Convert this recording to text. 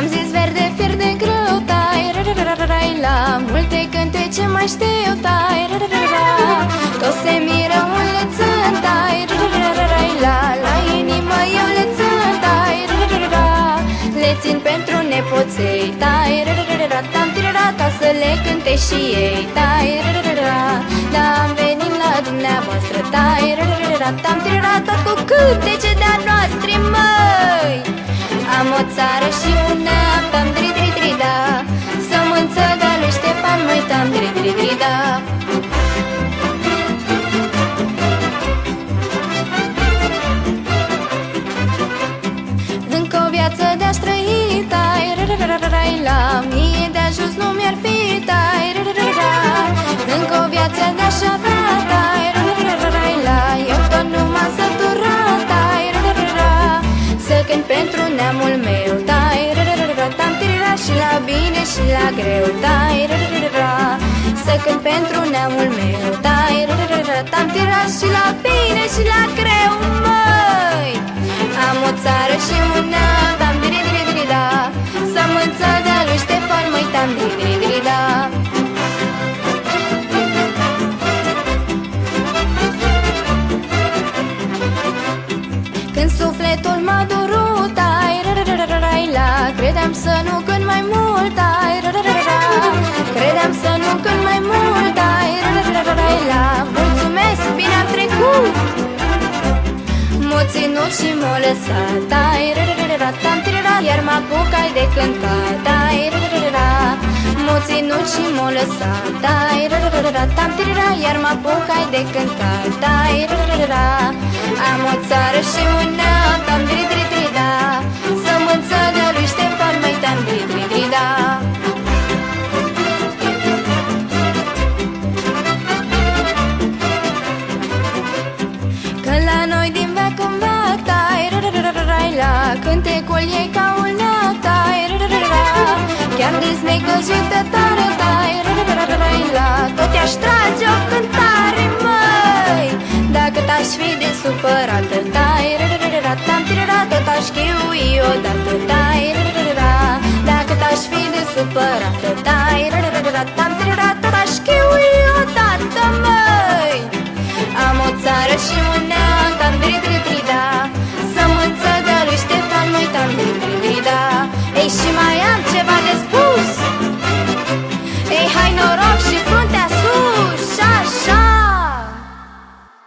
Am zis verde, fier de greu, tai, ra-ra-ra-ra-rai, la multe cântece mai știu, tai, ra-ra-ra-ra. Toți se miră un lețân, tai, ra-ra-ra-ra-rai, la inimă eu le țin, tai, ra-ra-ra-ra. Le țin pentru nepoței, tai, ra-ra-ra-ra, tam tirata să le cânte și ei, tai, ra-ra-ra-ra. Da, am venit la dumneavoastră, tai, ra-ra-ra-ra, tam tirata cu cântece de-a noastre, măi. Am o țară și un neam, tam dri-dri-dri-da, sămânță de-a lui Ștefan, măi, tam dri-dri-dri-da. Încă o viață de-aș trăi, tai, ra-ra-ra-ra-rai, la mie de ajuns nu mi-ar fi, tai, ra-ra-ra-ra. Încă o viață de-aș avea, tai, ra-ra-ra-ra-rai, la eu tot nu m-am săturat, tai, ra-ra-ra-ra. Să cânt pentru neamul meu, tai, ra-ra-ra-ra, tam tirira, și la bine și la greu, tai, ra-ra-ra-ra. Să cânt pentru neamul meu, tai, ra-ra-ra-ra, tam tirira, și la bine și la greu, măi. Am o țară și un neam, tam diri-diri-diri-da, sămânță de-a lui Ștefan, măi, tam diri-diri-diri-da. Când sufletul m-a durut, tai, ra-ra-ra-ra-rai, la credeam să nu cânt mai mult, tai, ra-ra-ra-ra. Credeam să nu cânt mai mult, tai, ra-ra-ra-ra-rai, la mulțumesc, bine am trecut. M-o ținut și m-o lăsat, tai, ra-ra-ra-ra, tam tirira, iar mă apucai de cântat, tai, ra-ra-ra-ra. M-o ținut și m-o lăsat, tai, ra-ra-ra-ra, tam tirira, iar mă apucai de cântat, tai, ra-ra-ra-ra. Am o țară și un neam, tam dri-dri-dri-da, sămânță de-a lui Ștefan, măi, tam dri-dri-dri-da. Că la noi din veac în veac, tai, ra-ra-ra-ra-rai, la cântecul ei ca un leac, tai, ra-ra-ra-ra. Chiar desnegăjită tare, tai, ra-ra-ra-ra-rai, la tot i-aș trage o cântare, măi. Dacă t-aș fi de supărată, tai, ra-ra-ra-ra, tam tirira, tot aș chiui odată, tai, ra-ra-ra-ra. Dacă t-aș fi de supărată, tai, ra-ra-ra-ra, tam tirira, tot aș chiui odată, măi. Am o țară și un neam, tam dri-dri-dri-da, sămânță de-a lui Ștefan, măi, tam dri-dri-dri-da. Ei, și mai